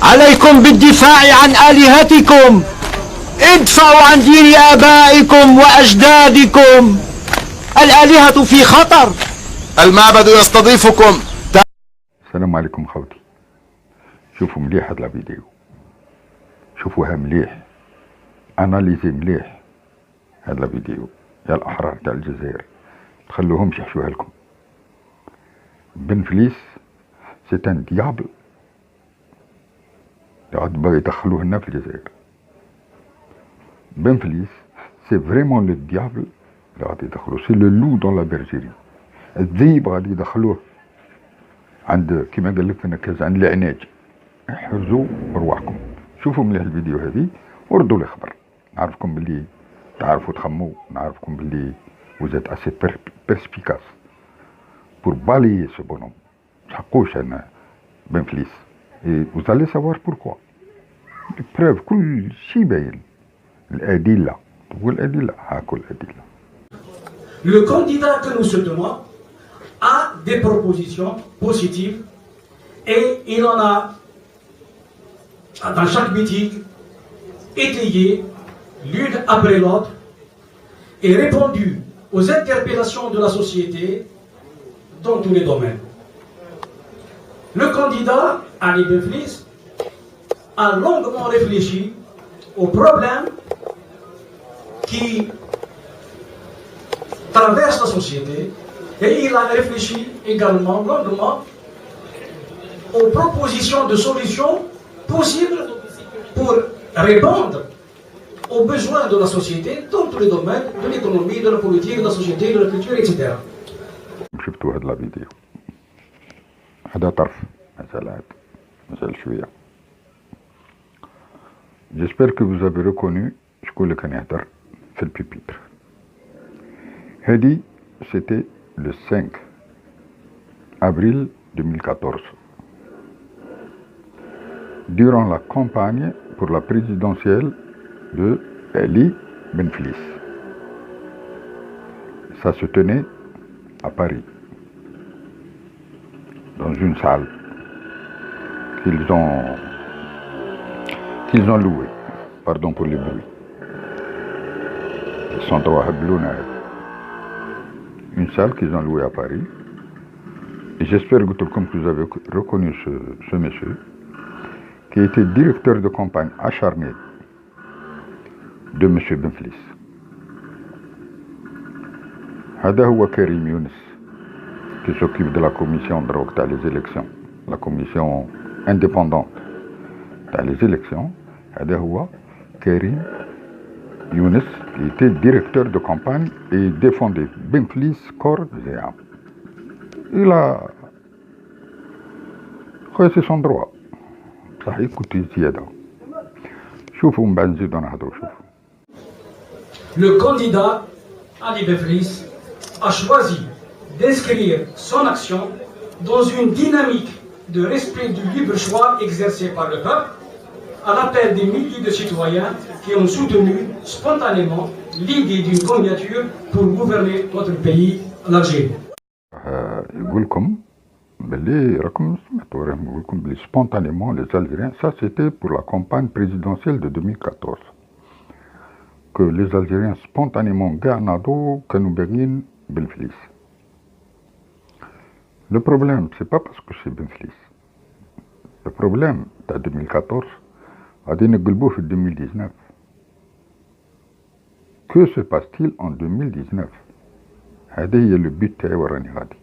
عليكم بالدفاع عن آلهتكم. ادفعوا عن دين آبائكم وأجدادكم. الآلهة في خطر. المعبد يستضيفكم. السلام عليكم خوتي. شوفوا مليح هاد الفيديو، شوفوها مليح، اناليزي مليح هاد الفيديو يا الاحرار تاع الجزائر، تخلوهمش يحشوها لكم. بن فليس سي ان ديابل يقعد بغا يدخلوه لنا في الجزائر. بن فليس سي فريمون لو ديابل اللي غادي يدخلوه، سي لو لو دون لا برجيري، الذيب غادي يدخلوه عند كيما قال لك في نكاز عند العناج. احرزوا رواحكم. شوفوا مليح الفيديو هذه وردوا لي خبر، نعرفكم باللي تعرفوا تخموا، نعرفكم باللي وزات اسي بيرسبيكاس بور بالي سو بونوم. تحقوش انا بن فليس اي وزالي سافوار بوركوا. بروف كل شيء باين، الادله والادله، هاكو الادله. Le candidat que nous soutenons a des propositions positives et il en a, dans chaque meeting, étayé l'une après l'autre et répondu aux interpellations de la société dans tous les domaines. Le candidat, Ali Ben Fliss, a longuement réfléchi aux problèmes qui traversent la société et il a réfléchi également longuement aux propositions de solutions possibles pour répondre aux besoins de la société dans tous les domaines, de l'économie, de la politique, de la société, de la culture, etc. شفتوا هاد الفيديو، هذا طرف مازال شويه. J'espère que vous avez reconnu شكون اللي كان يهدر في البيبيتر. هادي c'était le 5 avril 2014, durant la campagne pour la présidentielle de Ali Ben Fliss. Ça se tenait à Paris, dans une salle qu'ils ont louée. Pardon pour les bruits. Une salle qu'ils ont louée à Paris. Et j'espère que vous avez reconnu ce monsieur, qui était directeur de campagne acharné de M. Ben Fliss. هذا هو كريم يونس qui s'occupe de la commission des élections, la commission indépendante des élections. هذا هو كريم يونس qui était directeur de campagne et défendait Ben Fliss corps et âme. Il a c'est son droit. صح يكوتي زيادة. شوفوا من بعد نزيدو نهضرو. شوفوا. Le candidat Ali Ben Fliss a choisi d'inscrire son action dans une dynamique de respect du libre choix exercé par le peuple, à l'appel des milliers de citoyens qui ont soutenu spontanément l'idée d'une candidature pour gouverner notre pays, l'Algérie. يقول لكم باللي راكم سمعتوا، راهم يقول لكم بلي spontanément les Algériens, ça c'était pour la campagne présidentielle de 2014, que les Algériens spontanément كاع ناضوا كانوا باغيين بن فليس. Le problème c'est pas parce que c'est Ben Fliss. Le problème تاع 2014 غادي نقلبوه في 2019. Que se passe-t-il en 2019؟ هذا هي لو بيت تاعي وراني غادي.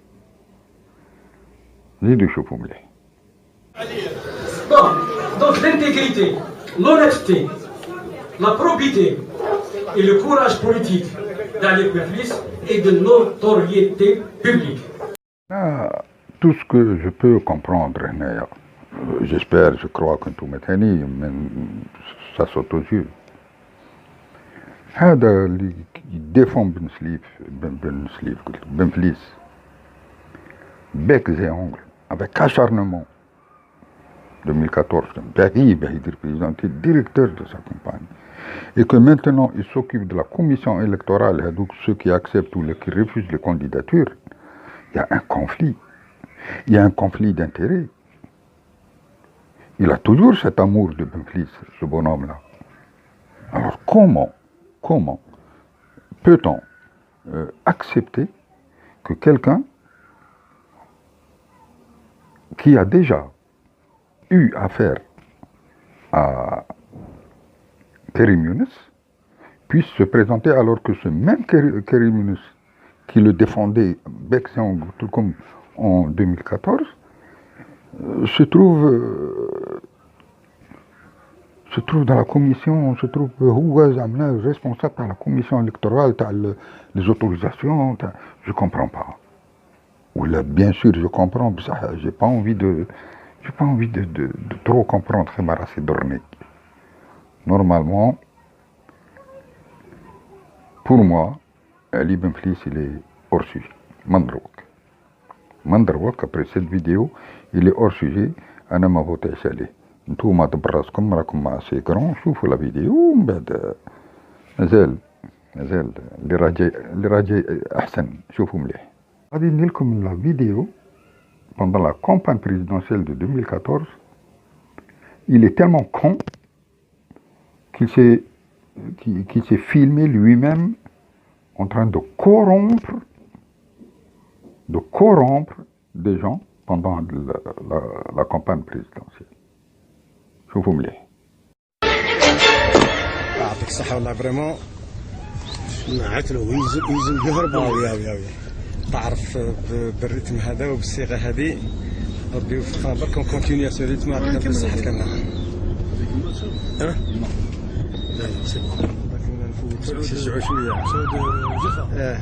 زيدوا شوفوا مليح. Bon, donc l'intégrité, l'honnêteté, la probité et le courage politique d'Ali Ben Fliss et de notoriété publique. Tout ce que je peux comprendre, j'espère, je crois que tout maintenant, ça saute aux yeux. هذا اللي يديفون Ben Fliss bec et ongles, avec acharnement, 2014, il est président, directeur de sa campagne, et que maintenant il s'occupe de la commission électorale, donc ceux qui acceptent ou qui refusent les candidatures. Il y a un conflit d'intérêts. Il a toujours cet amour de Benflis, ce bonhomme-là. Alors comment peut-on accepter que quelqu'un qui a déjà eu affaire à Karim Younes puisse se présenter alors que ce même Karim Younes qui le défendait bec et ongles, tout comme en 2014, se trouve dans la commission, se trouve responsable de la commission électorale, les autorisations, je comprends pas. Ou là, bien sûr, je comprends, j'ai pas envie de trop comprendre Marassi Dornik. Normalement, pour moi, Ali Benflis, il est hors sujet. Mandrouk, après cette vidéo, il est hors sujet. أنا ما voté عليه. نتوما تبراسكم راكم مع سي كرون شوفوا لا فيديو ومن بعد مازال اللي راجي أحسن شوفوا مليح. غادي ندير لكم لا فيديو pendant la campagne présidentielle de 2014. Il est tellement con qu'il s'est filmé lui-même en train de corrompre des gens pendant la campagne présidentielle. شوفوا مليح. يعطيك الصحة والله فريمون عتلو ويزن يهربوا وياوي تعرف بالريتم هذا وبالصيغة هذه ربي يوفقنا برك ونكونتينيو سو ريتم يعطيك الصحة كاملة. ها؟ لا سي بون لكن نشجعوا شوية سود جفا.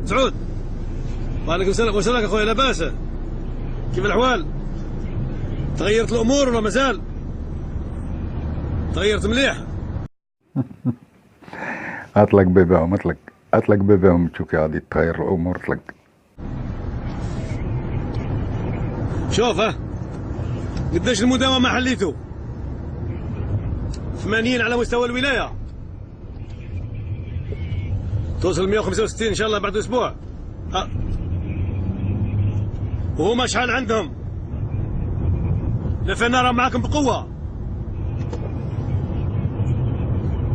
سعود وعليكم السلام وسلامك اخويا لاباس كيف الاحوال؟ تغيرت الامور ولا مازال؟ تغيرت مليح؟ اطلق بيباهم تشوف غادي تغير الامور اطلق. شوف قداش المداومة حليتو؟ 80 على مستوى الولاية توصل 165 ان شاء الله بعد اسبوع. وهما شحال عندهم؟ لفنا راه معاكم بقوه.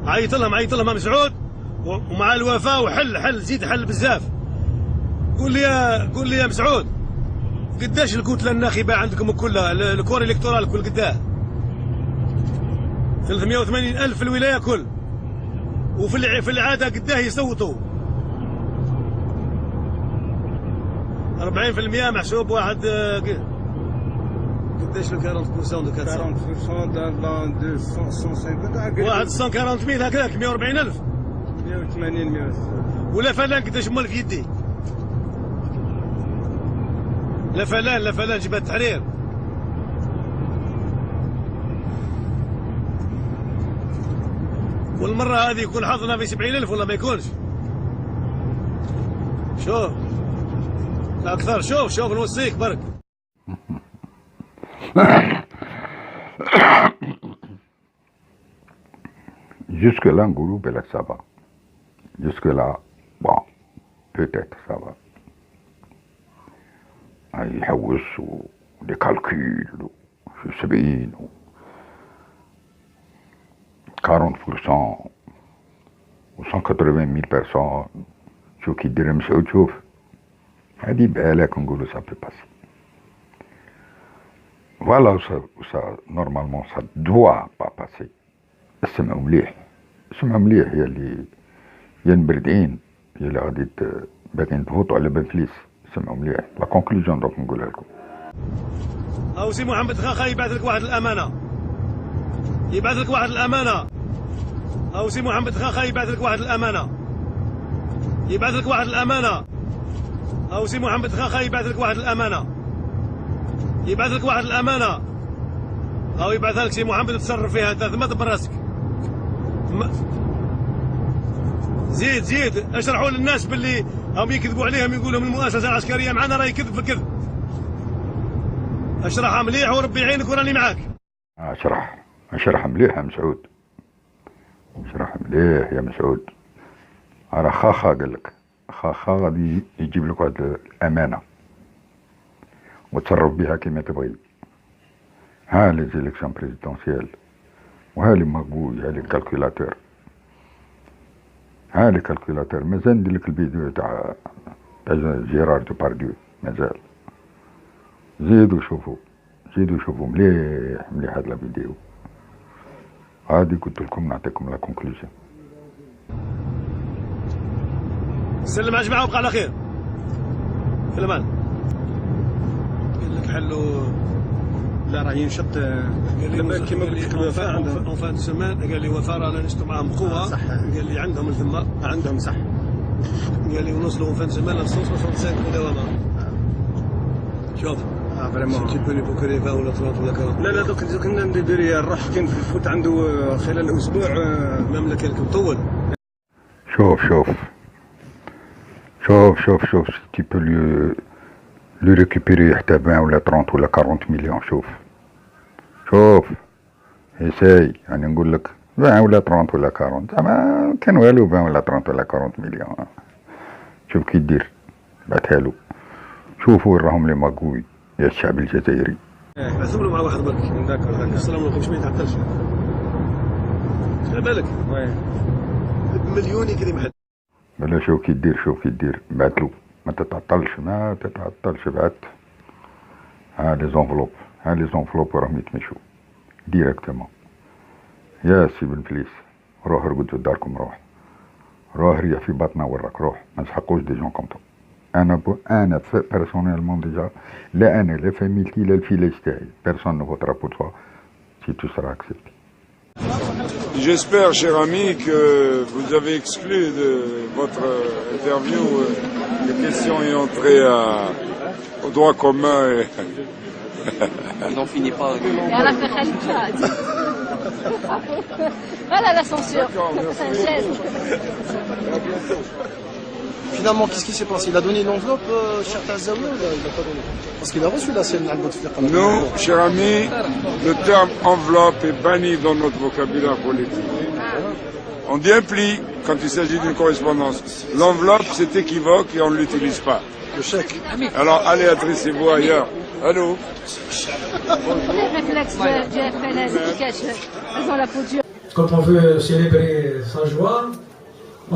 عيط لهم مسعود ومع الوفاء وحل زيد حل بزاف. قول لي يا مسعود قداش الكتله الناخبه عندكم كلها الكور الكتورال كل قداه؟ 380,000 في الولايه كل. وفي العاده قداه يصوتوا 40% محسوب واحد قداش ال 40% دو 40% دو 250 واحد 140,000 هكاك 140,000 180 ولا فلان قداش مال في يدي؟ لا فلان جبهة التحرير والمرة هذه يكون حظنا في 70,000 ولا ما يكونش؟ شوف لا أكثر. شوف نوصيك برك. Jusque-là, Ngoulou Belek, ça va. Jusque-là, bon, peut-être ça va. Il حوس des calculs, je sais bien, 40% و 180,000 personnes شو كي دير مسعود شوف هادي بالك نقولوا ça peut passer. Voilà ça normalement ça doit pas passer. اسمعوا مليح هي اللي مبردين هي اللي غادي باغيين تفوتوا على بنفليس. اسمعوا مليح لا كونكلوجون دوك نقولها لكم. او سي محمد خاخا يبعث لك واحد الامانه او سي محمد خاخا يبعث لك واحد الامانه او سي محمد خاخا يبعث لك واحد الامانه او يبعثها لك سي محمد تصرف فيها انت ثم براسك. زيد اشرحوا للناس باللي هم يكذبوا عليهم يقولوا من المؤسسه العسكريه معنا راه يكذب في الكذب. اشرحها مليح وربي يعينك وراني معاك. اشرح مليح يا مسعود. اشرح مليح يا مسعود. راه خاخا قال لك خاخا غادي يجيب لك واحد الامانه وتصرف بها كما تبغي. ها لي زيليكسيون بريزيدونسيال وها لي ماغوي ها لي كالكولاتور ها لي كالكولاتور. مازال ندير لك الفيديو تاع جيرار ديبارديو مازال. زيدوا شوفوا مليح هاد لا فيديو. هادي قلت لكم نعطيكم لا كونكلوزيون. سلم على الجماعه وبقى على خير. سلمان قال لك حلو لا راه ينشط كما قلت لك الوفاء عندهم اون فان سيمان. قال لي وفاء رانا نشطوا معاهم بقوه. صح. قال لي عندهم الذمه عندهم صح. قال لي ونوصلوا اون فان سيمان ل 165 مداومه. شوف فريمون تي بو نيفو كريفا ولا 30 ولا 40. لا دوك ندير الروح كاين في الفوت عنده خلال اسبوع المملكه لك مطول. شوف تي بو لو ريكوبيري حتى 20 ولا 30 ولا 40 مليون. شوف اساي يعني نقول لك 20 ولا 30 ولا 40 زعما كان والو 20 ولا 30 ولا 40 مليون. شوف كي دير بعتها له. شوفوا وين راهم لي ماكوي يا الشعب الجزائري. عزموا مع واحد برك من ذاك السلام عليكم. ما يتعطلش على بالك مليون يكري محل. بلا شوف كي دير بعتلو. ما تتعطلش بعت. ها لي زونفلوب راهم يتمشوا ديريكتومون. يا سي بن فليس روح رقد في داركم. روح ريح في بطنه وراك. روح ما نسحقوش دي جون كوم تو. انا بيرسونيلمون ديجا لا انا لا فاميلتي لا الفيلاج تاعي بيرسون نو فوترا بور توا سي تو سرا اكسبتي. J'espère, cher ami, que vous avez exclu de votre interview les questions ayant trait au droit commun. On n'en finit pas. Et à la Khalifa. Voilà la censure. C'est un geste. Finalement, qu'est-ce qui s'est passé? Il a donné une enveloppe, cher Tazaoui, ou il n'a pas donné? Parce qu'il a reçu la scène Al-Bouteflika. Nous, cher ami, le terme enveloppe est banni dans notre vocabulaire politique. On dit un pli quand il s'agit d'une correspondance. L'enveloppe, c'est équivoque et on ne l'utilise pas. Le chèque. Alors, allez, adressez-vous ailleurs. Allô? Les réflexes de GFL, elles ont la peau dure. Quand on veut célébrer sa joie,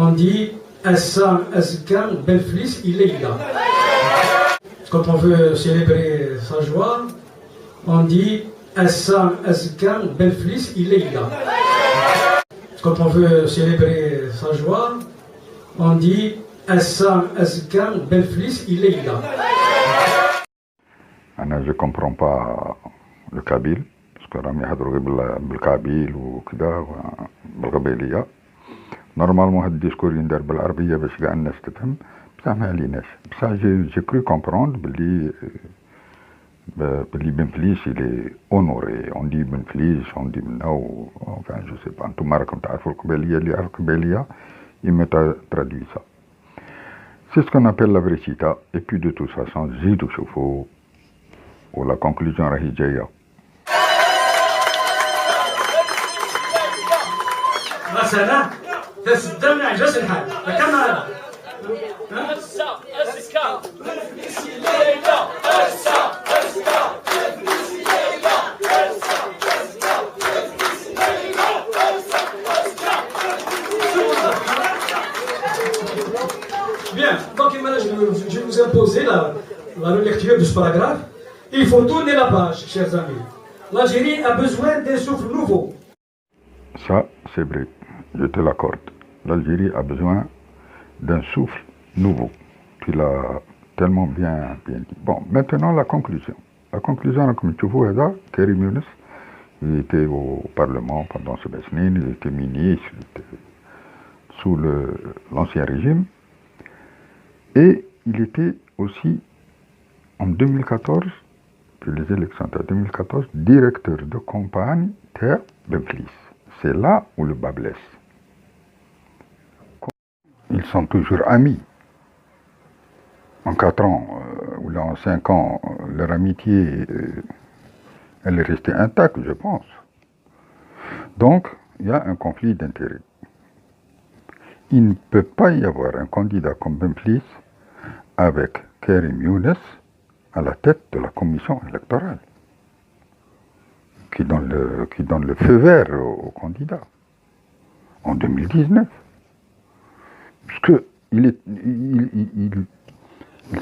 on dit Assam Azkan Belflis Ileïla. Quand on veut célébrer sa joie, on dit Assam Azkan Belflis Ileïla. Quand on veut célébrer sa joie, on dit Assam Azkan Belflis Ileïla. انا جو كومبرون با لو كابيل باسكو راهم يهضروا غير بالكابيل وكذا بالقبيليه. نورمالمون هاد الديسكور يندار بالعربيه باش كاع الناس تفهم بصح ما عليناش. بصح جي كرو كومبروند بلي بن فليس الي اونوري. اون دي بن فليس اون دي منو فان جو سي با. نتوما راكم تعرفوا القبيليه اللي يعرف القبيليه يما ترادوي سا. سي سكون ابيل لا فيريتيتا. اي بي دو توت فاسون زيدوا شوفوا ولا كونكلوزيون راهي جايه. مثلا تسدم عجز الحال كما Bien, donc je vais vous imposer la relecture de ce paragraphe. Il faut tourner la page, chers amis. L'Algérie a besoin d'un souffle nouveau. Ça, c'est vrai, je te l'accorde. L'Algérie a besoin d'un souffle nouveau. Tu l'as tellement bien dit. Bon, maintenant la conclusion. La conclusion, comme tu vois, Karim Younes, il était au Parlement pendant ce Besnine, il était ministre, il était sous l'ancien régime. Et il était aussi, en 2014, puis les élections de 2014, directeur de campagne Terre de Flis. C'est là où le bas blesse. Ils sont toujours amis. En 4 ans, ou là en 5 ans, leur amitié, elle est restée intacte, je pense. Donc, il y a un conflit d'intérêts. Il ne peut pas y avoir un candidat comme Benflis avec Karim Younes à la tête de la commission électorale qui donne le feu vert au candidat en 2019. Parce qu'il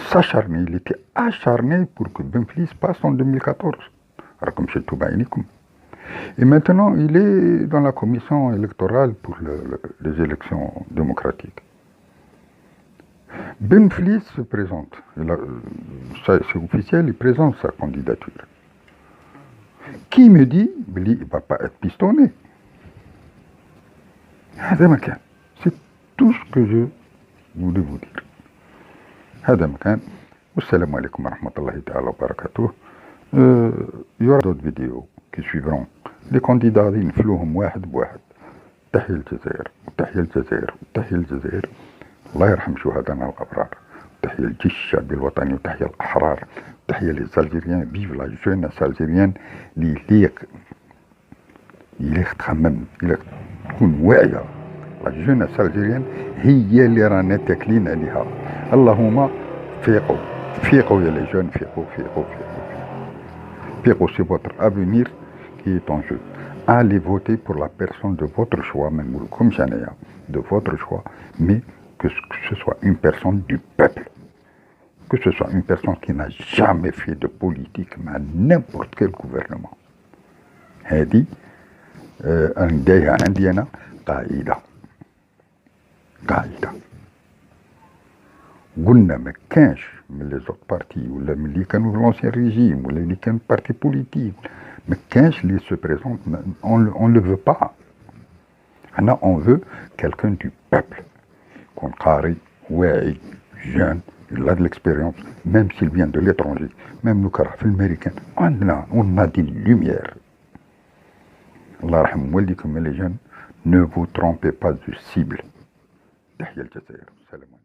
s'acharnait, il était acharné pour que Benflis passe en 2014. Alors comme chez Toubaïnikum. Et maintenant, il est dans la commission électorale pour les élections démocratiques. Benflis se présente, c'est officiel, il présente sa candidature. Qui me dit qu'il ne va pas être pistonné? C'est tout ce que je voulais vous dire. Assalamu alaikum wa rahmatullahi ta'ala wa barakatuh. Il y aura d'autres vidéos qui suivront. Les candidats, ils نفلوهم واحد بواحد. تحية الجزائر وتحية الجزائر وتحية الجزائر. الله يرحم شهدائنا الأبرار. تحية الجيش الشعبي الوطني وتحية الأحرار. تحية للزالجيريان. فيف لا جونس الجيريان اللي يليق تخمم يليق تكون واعية. لا جونس الجيريان هي اللي رانا تاكلين عليها. اللهم فيقوا فيقوا يا لي جون فيقوا فيقوا فيقوا. Pérou, c'est votre avenir qui est en jeu. Allez voter pour la personne de votre choix, même comme Chanaya, de votre choix, mais que ce soit une personne du peuple. Que ce soit une personne qui n'a jamais fait de politique, mais n'importe quel gouvernement. هذه نديها عندي أنا قاعدة. قلنا ما كانش من لي زوت بارتي ولا من اللي كانوا في لونسيان ريجيم ولا اللي كانوا بارتي بوليتيك ما كانش اللي سو بريزونت اون لو فو با. حنا اون فو كالكون دو بوبل يكون قاري واعي جون يلا دو ليكسبيريونس ميم سيل فيان دو ليترونجي ميم لو كراه في الميريكان عندنا اون دي لوميير. الله يرحم والديكم لي جون. Ne vous trompez pas de cible. تحية الجزائر. سلام.